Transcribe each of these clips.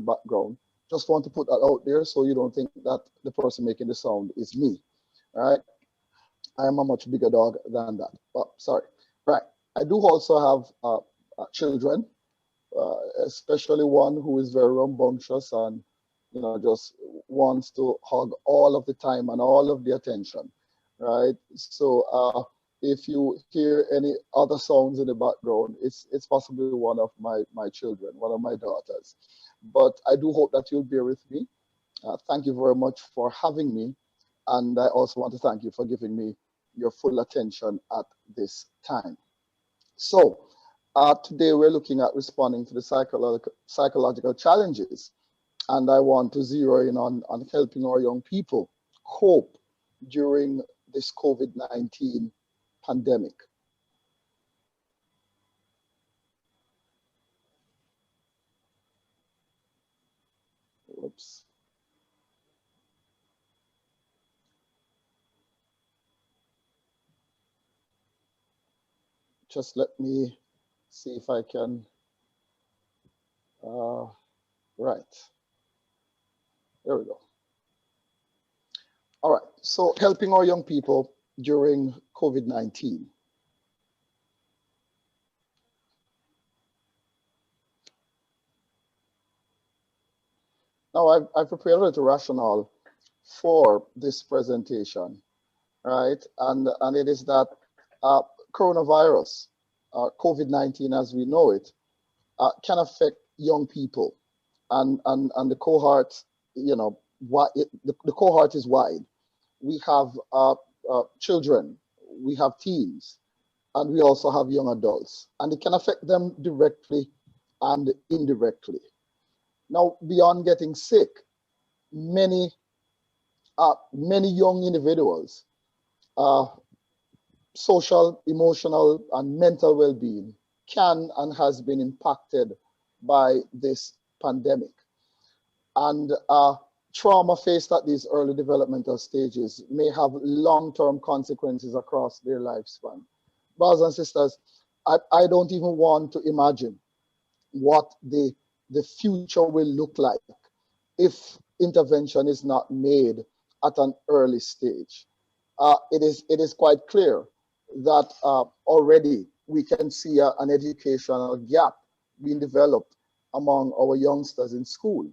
background. Just want to put that out there so you don't think that the person making the sound is me. Right? I am a much bigger dog than that. But sorry. Right. I do also have children, especially one who is very rambunctious and just wants to hug all of the time and all of the attention, right? So if you hear any other sounds in the background, it's possibly one of my children, one of my daughters. But I do hope that you'll bear with me. Thank you very much for having me, and I also want to thank you for giving me your full attention at this time. So today we're looking at responding to the psychological challenges, and I want to zero in on helping our young people cope during this COVID-19 pandemic. Oops. Just let me see if I can, right, there we go. All right, so helping our young people during COVID-19. Now, I've prepared a little rationale for this presentation, right? And it is that coronavirus, COVID-19 as we know it, can affect young people. And the cohort, the cohort is wide. We have children, we have teens, and we also have young adults. And it can affect them directly and indirectly. Now, beyond getting sick, many young individuals, social, emotional, and mental well-being can and has been impacted by this pandemic. And trauma faced at these early developmental stages may have long-term consequences across their lifespan. Brothers and sisters, I don't even want to imagine what the future will look like if intervention is not made at an early stage. It is quite clear that already we can see an educational gap being developed among our youngsters in school.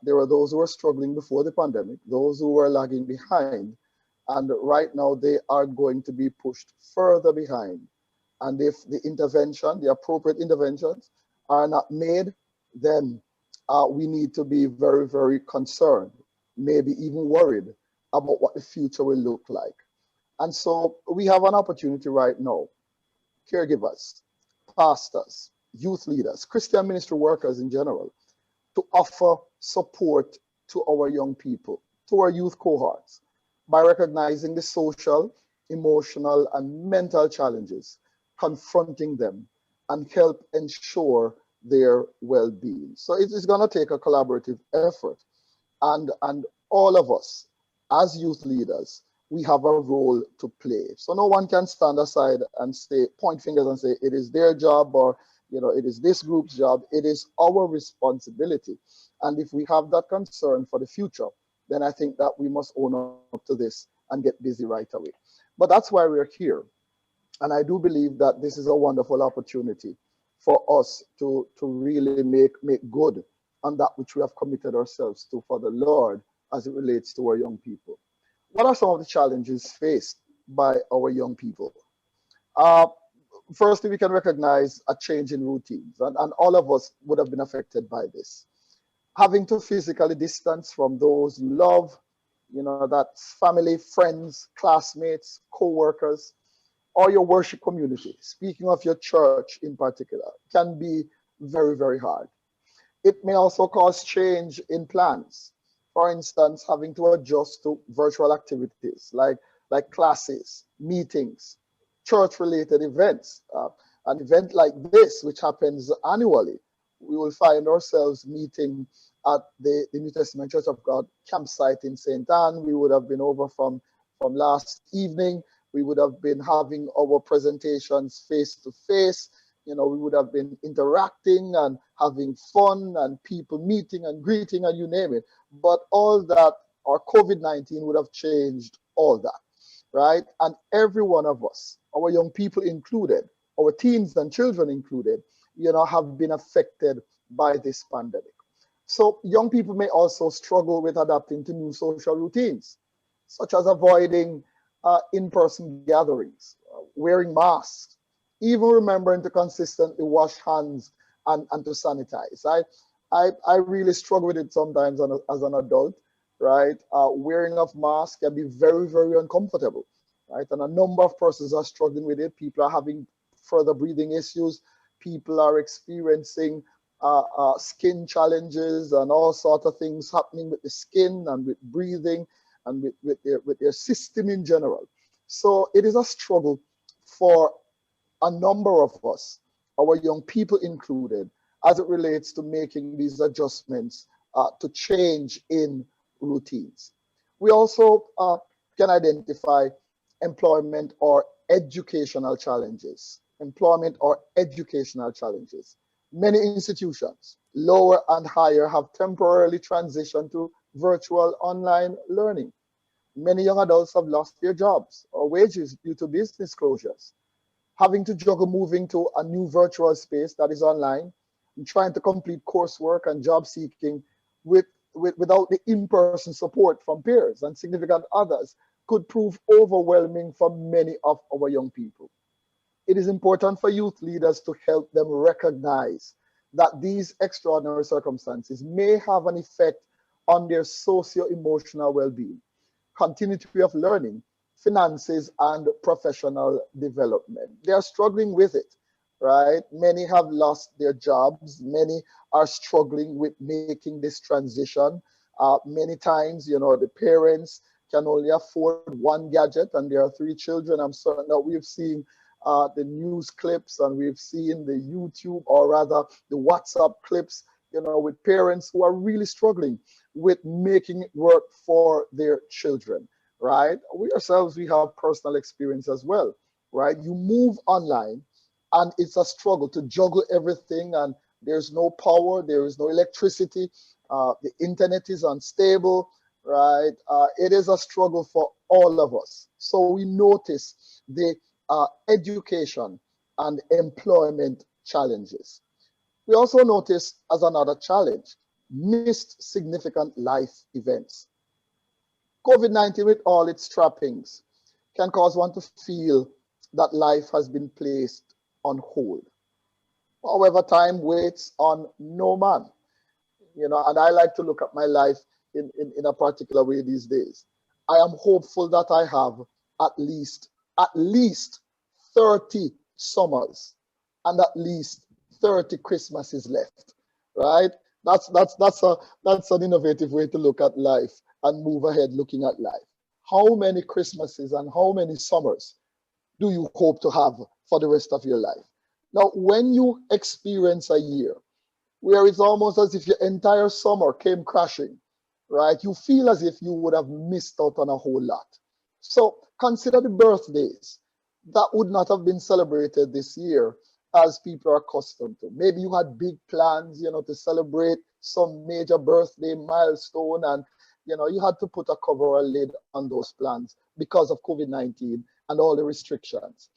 There are those who were struggling before the pandemic, those who were lagging behind, and right now they are going to be pushed further behind. And if the intervention, the appropriate interventions are not made, then we need to be very, very concerned, maybe even worried about what the future will look like. And so we have an opportunity right now, caregivers, pastors, youth leaders, Christian ministry workers in general, to offer support to our young people, to our youth cohorts, by recognizing the social, emotional, and mental challenges confronting them and help ensure their well-being. So it is going to take a collaborative effort. And all of us, as youth leaders, we have a role to play. So no one can stand aside and say, point fingers and say, it is their job or it is this group's job. It is our responsibility. And if we have that concern for the future, then I think that we must own up to this and get busy right away. But that's why we're here. And I do believe that this is a wonderful opportunity for us to really make good on that which we have committed ourselves to for the Lord as it relates to our young people. What are some of the challenges faced by our young people? Firstly, we can recognize a change in routines, and all of us would have been affected by this. Having to physically distance from those you love, that's family, friends, classmates, co-workers, or your worship community, speaking of your church in particular, can be very, very hard. It may also cause change in plans. For instance, having to adjust to virtual activities like classes, meetings, church-related events. An event like this, which happens annually, we will find ourselves meeting at the New Testament Church of God campsite in St. Anne. We would have been over from last evening. We would have been having our presentations face to face. We would have been interacting and having fun and people meeting and greeting and you name it. But all that, or COVID-19 would have changed all that, right? And every one of us, our young people included, our teens and children included, have been affected by this pandemic. So young people may also struggle with adapting to new social routines, such as avoiding in-person gatherings, wearing masks, even remembering to consistently wash hands and to sanitize. I really struggle with it sometimes as an adult, right? Wearing of masks can be very, very uncomfortable, right? And a number of persons are struggling with it. People are having further breathing issues. People are experiencing skin challenges and all sorts of things happening with the skin and with breathing and with their system in general. So it is a struggle for a number of us, our young people included, as it relates to making these adjustments to change in routines. We also can identify employment or educational challenges. Employment or educational challenges. Many institutions, lower and higher, have temporarily transitioned to virtual online learning. Many young adults have lost their jobs or wages due to business closures, having to juggle moving to a new virtual space that is online and trying to complete coursework and job seeking without the in-person support from peers and significant others could prove overwhelming for many of our young people. It is important for youth leaders to help them recognize that these extraordinary circumstances may have an effect on their socio-emotional well-being, continuity of learning, finances, and professional development. They are struggling with it, right? Many have lost their jobs. Many are struggling with making this transition. Many times, the parents can only afford one gadget and there are three children. I'm certain that we've seen the news clips and we've seen the YouTube or rather the WhatsApp clips, with parents who are really struggling with making it work for their children, right? We ourselves, we have personal experience as well, right? You move online and it's a struggle to juggle everything and there's no power, there is no electricity, the internet is unstable, right? It is a struggle for all of us. So we notice the education and employment challenges. We also notice as another challenge, missed significant life events. COVID-19 with all its trappings can cause one to feel that life has been placed on hold. However, time waits on no man, and I like to look at my life in a particular way these days. I am hopeful that I have at least 30 summers and at least 30 Christmases left, right? That's an innovative way to look at life and move ahead looking at life. How many Christmases and how many summers do you hope to have for the rest of your life? Now, when you experience a year where it's almost as if your entire summer came crashing, right? You feel as if you would have missed out on a whole lot. So consider the birthdays that would not have been celebrated this year as people are accustomed to. Maybe you had big plans, to celebrate some major birthday milestone and, you had to put a cover or a lid on those plans because of COVID-19 and all the restrictions.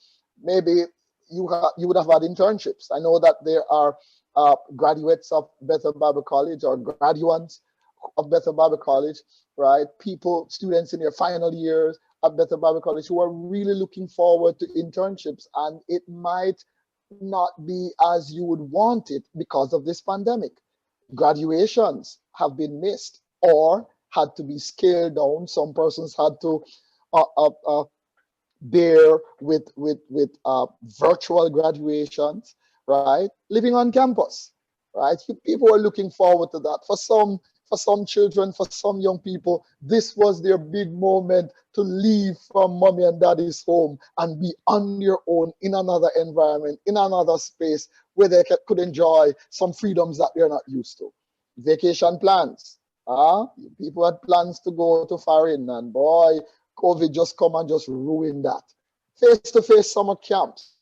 Maybe you would have had internships. I know that there are graduates of Bethel Bible College or graduates of Bethel Bible College, right? Students in their final years at Bethel Bible College who are really looking forward to internships, and it might not be as you would want it because of this pandemic. Graduations have been missed or had to be scaled down. Some persons had to bear with virtual graduations, right? Living on campus, right? People are looking forward to that. For some children, for some young people, this was their big moment to leave from mommy and daddy's home and be on their own in another environment, in another space where they could enjoy some freedoms that they're not used to. Vacation plans. People had plans to go to foreign, and boy, COVID just come and just ruin that. Face-to-face summer camps.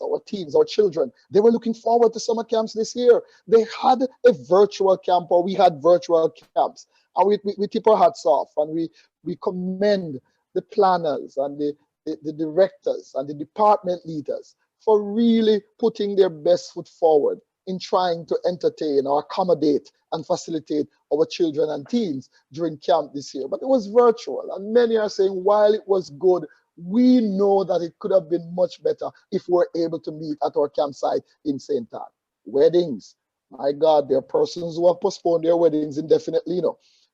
our teens, our children, they were looking forward to summer camps this year. They had a virtual camp, or we had virtual camps. And we tip our hats off, and we commend the planners and the directors and the department leaders for really putting their best foot forward in trying to entertain or accommodate and facilitate our children and teens during camp this year. But it was virtual, and many are saying while it was good, we know that it could have been much better if we were able to meet at our campsite in St. Anne. Weddings, my God, there are persons who have postponed their weddings indefinitely,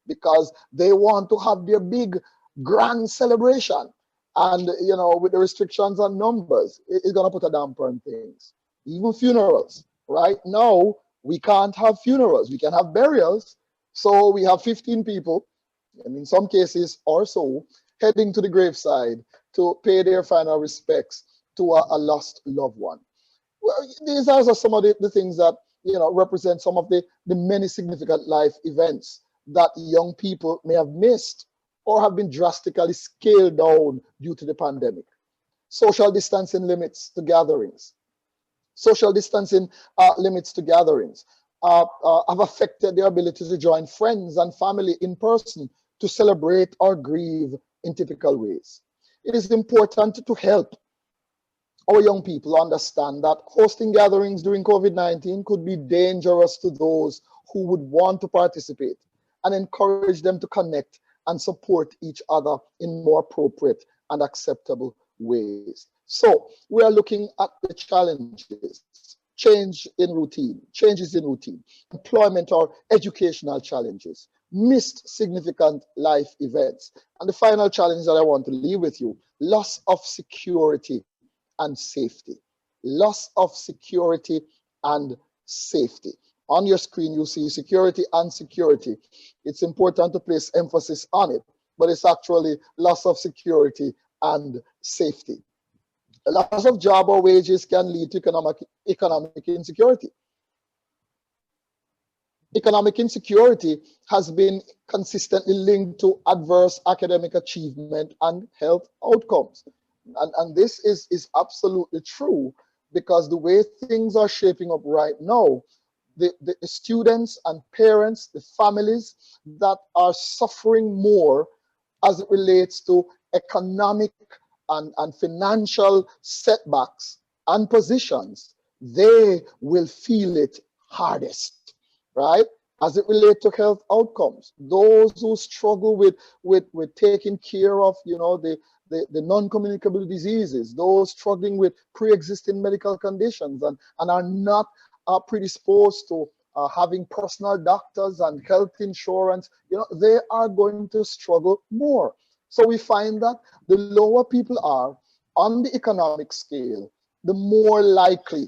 because they want to have their big grand celebration. And, with the restrictions on numbers, it's going to put a damper on things. Even funerals. Right now, we can't have funerals. We can have burials. So we have 15 people, and in some cases or so, heading to the graveside to pay their final respects to a lost loved one. Well, these are some of the things that represent some of the many significant life events that young people may have missed or have been drastically scaled down due to the pandemic. Social distancing limits to gatherings. Social distancing limits to gatherings have affected their ability to join friends and family in person to celebrate or grieve in typical ways. It is important to help our young people understand that hosting gatherings during COVID-19 could be dangerous to those who would want to participate, and encourage them to connect and support each other in more appropriate and acceptable ways. So we are looking at the challenges, changes in routine, employment or educational challenges, missed significant life events. And the final challenge that I want to leave with you, loss of security and safety. Loss of security and safety. On your screen, you see security and security. It's important to place emphasis on it, but it's actually loss of security and safety. A loss of job or wages can lead to economic insecurity. Economic insecurity has been consistently linked to adverse academic achievement and health outcomes. And this is absolutely true, because the way things are shaping up right now, the students and parents, the families that are suffering more as it relates to economic and financial setbacks and positions, they will feel it hardest, right? As it relates to health outcomes, those who struggle with taking care of, the non-communicable diseases, those struggling with pre-existing medical conditions and are not predisposed to having personal doctors and health insurance, they are going to struggle more. So we find that the lower people are on the economic scale, the more likely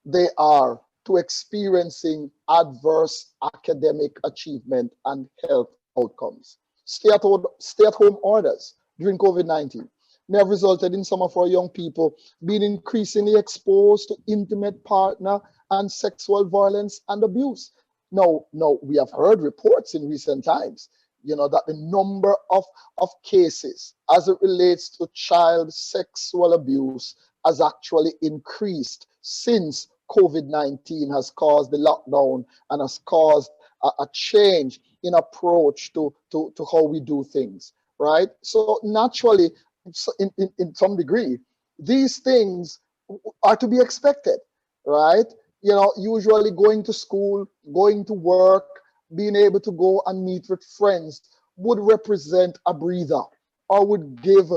they are to experiencing adverse academic achievement and health outcomes. Stay-at-home orders during COVID-19 may have resulted in some of our young people being increasingly exposed to intimate partner and sexual violence and abuse. Now, we have heard reports in recent times, that the number of cases as it relates to child sexual abuse has actually increased since COVID-19 has caused the lockdown and has caused a change in approach to how we do things, right? So naturally, in some degree, these things are to be expected, right? Usually going to school, going to work, being able to go and meet with friends would represent a breather, or would give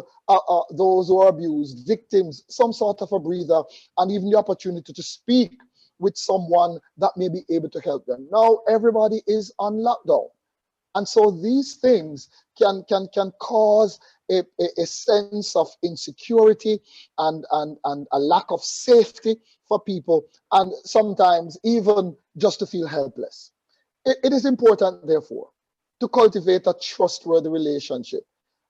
those who are abused, victims, some sort of a breather, and even the opportunity to speak with someone that may be able to help them. Now everybody is on lockdown. And so these things can cause a sense of insecurity and a lack of safety for people, and sometimes even just to feel helpless. It is important, therefore, to cultivate a trustworthy relationship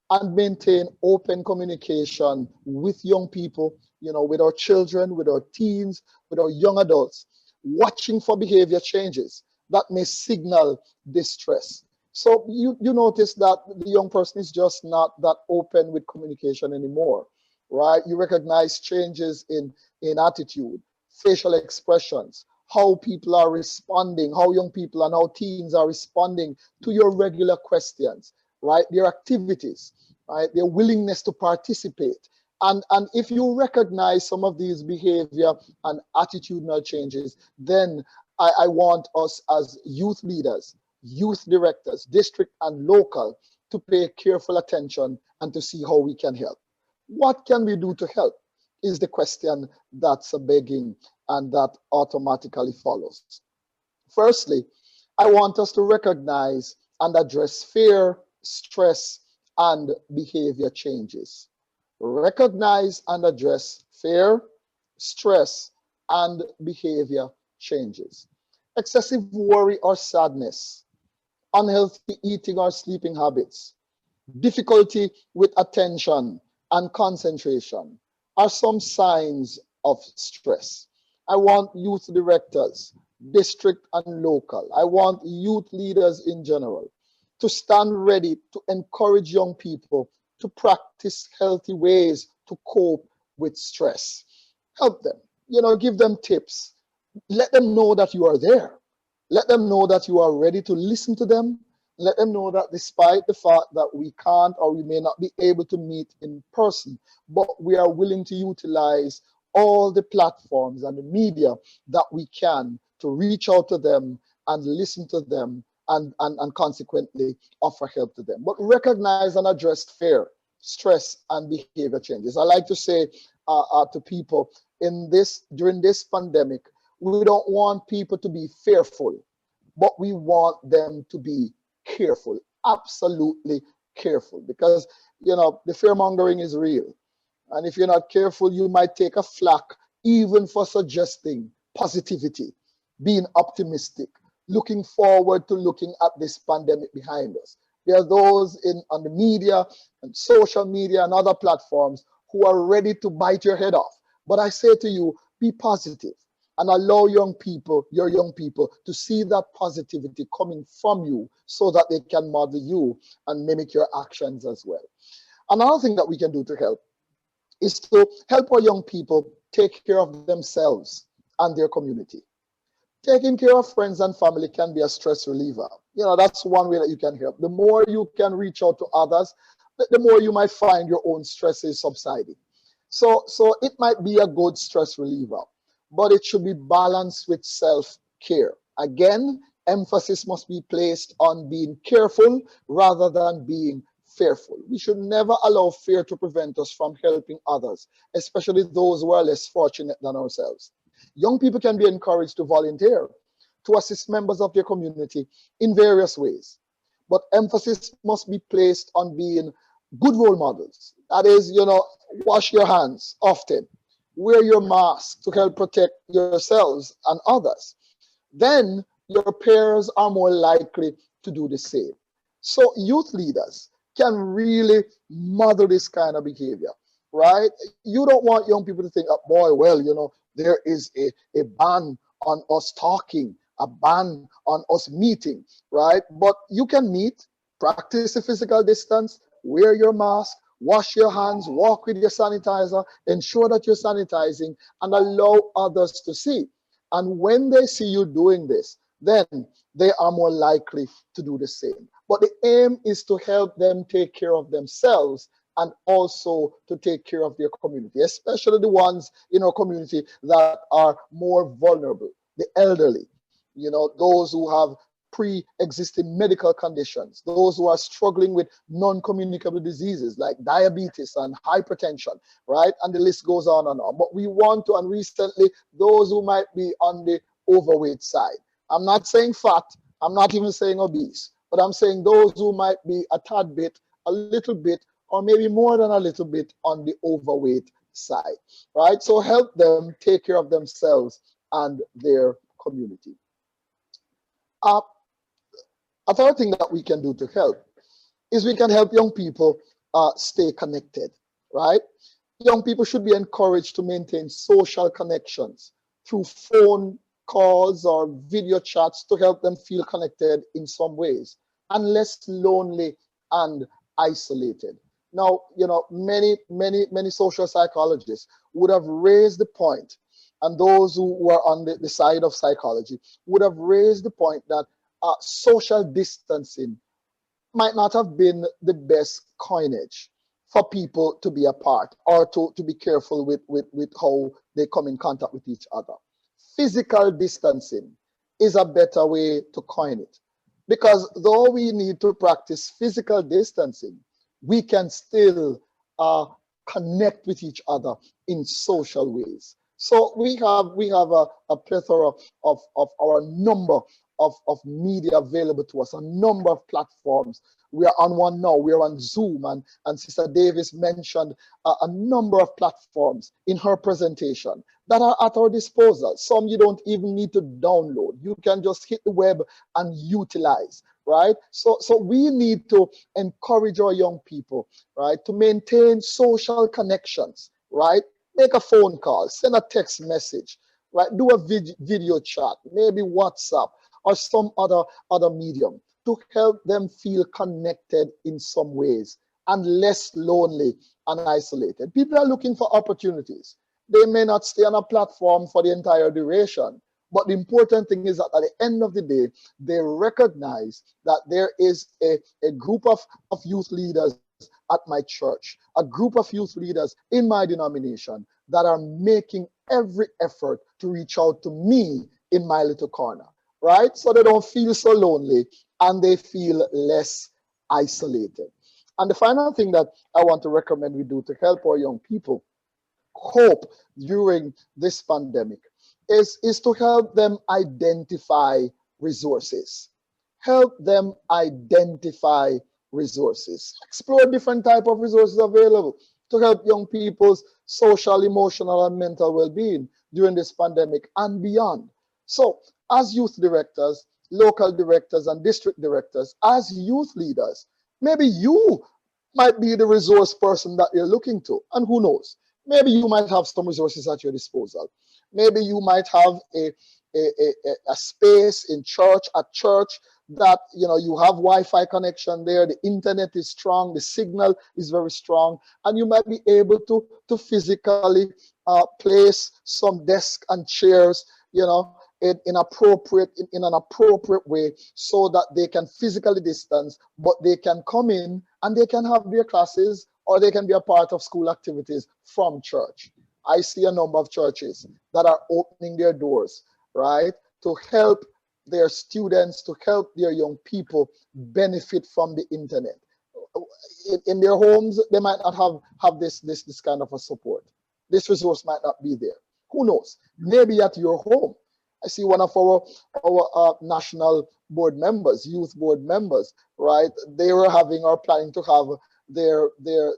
and maintain open communication with young people, with our children, with our teens, with our young adults, watching for behavior changes that may signal distress. So you notice that the young person is just not that open with communication anymore. right? You recognize changes in attitude, facial expressions, how people are responding, how young people and how teens are responding to your regular questions, right? Their activities, right? Their willingness to participate. And if you recognize some of these behavior and attitudinal changes, then I want us as youth leaders, youth directors, district and local, to pay careful attention and to see how we can help. What can we do to help is the question that's a begging and that automatically follows. Firstly, I want us to recognize and address fear, stress, and behavior changes. Recognize and address fear, stress, and behavior changes. Excessive worry or sadness, unhealthy eating or sleeping habits, difficulty with attention and concentration are some signs of stress. I want youth directors, district and local, I want youth leaders in general to stand ready to encourage young people to practice healthy ways to cope with stress. Help them, give them tips. Let them know that you are there. Let them know that you are ready to listen to them. Let them know that despite the fact that we can't or we may not be able to meet in person, but we are willing to utilize all the platforms and the media that we can to reach out to them and listen to them and consequently offer help to them. But recognize and address fear, stress, and behavior changes. I like to say to people during this pandemic, we don't want people to be fearful, but we want them to be careful, absolutely careful, because the fear mongering is real. And if you're not careful, you might take a flack even for suggesting positivity, being optimistic, looking forward to looking at this pandemic behind us. There are those on the media and social media and other platforms who are ready to bite your head off. But I say to you, be positive and allow your young people, to see that positivity coming from you so that they can model you and mimic your actions as well. Another thing that we can do to help is to help our young people take care of themselves and their community. Taking care of friends and family can be a stress reliever. That's one way that you can help. The more you can reach out to others, the more you might find your own stress is subsiding. So it might be a good stress reliever, but it should be balanced with self-care. Again, emphasis must be placed on being careful rather than being fearful. We should never allow fear to prevent us from helping others, especially those who are less fortunate than ourselves. Young people can be encouraged to volunteer, to assist members of their community in various ways. But emphasis must be placed on being good role models. That is, wash your hands often, wear your mask to help protect yourselves and others. Then your peers are more likely to do the same. So youth leaders can really model this kind of behavior, right? You don't want young people to think, oh, boy, well, there is a ban on us talking, a ban on us meeting, right? But you can meet, practice a physical distance, wear your mask, wash your hands, walk with your sanitizer, ensure that you're sanitizing, and allow others to see. And when they see you doing this, then they are more likely to do the same. But the aim is to help them take care of themselves and also to take care of their community, especially the ones in our community that are more vulnerable, the elderly, those who have pre-existing medical conditions, those who are struggling with non-communicable diseases like diabetes and hypertension, right? And the list goes on and on. But we want to, and recently, those who might be on the overweight side. I'm not saying fat, I'm not even saying obese, but I'm saying those who might be a tad bit, a little bit, or maybe more than a little bit on the overweight side, right? So help them take care of themselves and their community. A third thing that we can do to help is we can help young people stay connected, right? Young people should be encouraged to maintain social connections through phone calls or video chats to help them feel connected in some ways and less lonely and isolated. Now, many social psychologists would have raised the point, and those who were on the side of psychology would have raised the point that social distancing might not have been the best coinage for people to be apart or to be careful with how they come in contact with each other. Physical distancing is a better way to coin it, because though we need to practice physical distancing, we can still connect with each other in social ways. So we have a plethora of our number of media available to us, a number of platforms. We are on one now, we are on Zoom, and Sister Davis mentioned a number of platforms in her presentation that are at our disposal. Some you don't even need to download. You can just hit the web and utilize, right? So we need to encourage our young people, right, to maintain social connections, right? Make a phone call, send a text message, right? Do a video chat, maybe WhatsApp or some other medium to help them feel connected in some ways and less lonely and isolated. People are looking for opportunities. They may not stay on a platform for the entire duration, but the important thing is that at the end of the day, they recognize that there is a group of youth leaders at my church, a group of youth leaders in my denomination that are making every effort to reach out to me in my little corner, right? So they don't feel so lonely and they feel less isolated. And the final thing that I want to recommend we do to help our young people cope during this pandemic is to help them identify resources. Help them identify resources. Explore different type of resources available to help young people's social, emotional, and mental well-being during this pandemic and beyond. So, as youth directors, local directors, and district directors, as youth leaders, maybe you might be the resource person that you're looking to, and who knows? Maybe you might have some resources at your disposal. Maybe you might have a space in church, at church, that you have Wi-Fi connection there, the internet is strong, the signal is very strong, and you might be able to physically place some desks and chairs, in an appropriate way, so that they can physically distance, but they can come in and they can have their classes, or they can be a part of school activities from church. I see a number of churches that are opening their doors, right, to help their students, to help their young people benefit from the internet. In their homes, they might not have this kind of a support. This resource might not be there. Who knows? Maybe at your home. I see one of our national board members, youth board members, right? They were having or planning to have their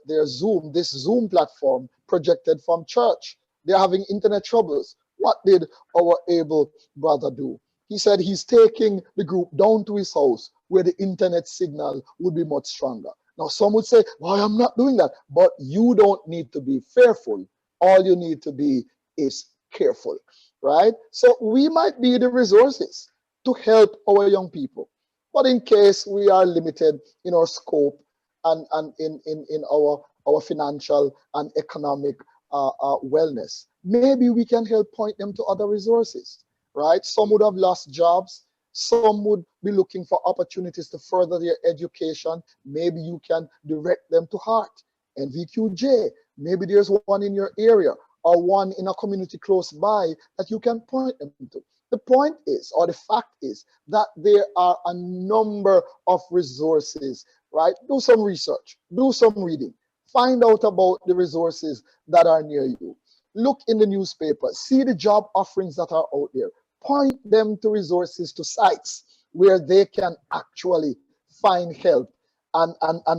this Zoom platform projected from church. They're having internet troubles. What did our able brother do? He said he's taking the group down to his house where the internet signal would be much stronger. Now, some would say, well, I'm not doing that. But you don't need to be fearful. All you need to be is careful, right? So we might be the resources to help our young people. But in case we are limited in our scope and in our financial and economic wellness, maybe we can help point them to other resources, right? Some would have lost jobs. Some would be looking for opportunities to further their education. Maybe you can direct them to HEART, NVQJ. Maybe there's one in your area or one in a community close by that you can point them to. The point is, or the fact is, that there are a number of resources, right? Do some research, do some reading, find out about the resources that are near you. Look in the newspaper, see the job offerings that are out there. Point them to resources, to sites where they can actually find help and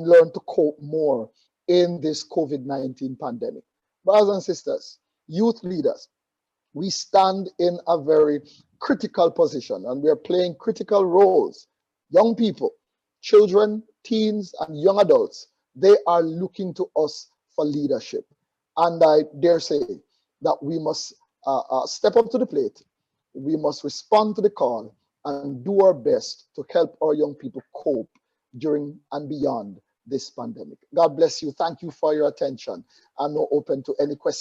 learn to cope more in this COVID-19 pandemic. Brothers and sisters, youth leaders, we stand in a very critical position and we are playing critical roles. Young people, children, teens, and young adults, they are looking to us for leadership. And I dare say that we must step up to the plate. We must respond to the call and do our best to help our young people cope during and beyond this pandemic. God bless you. Thank you for your attention. I'm now open to any questions.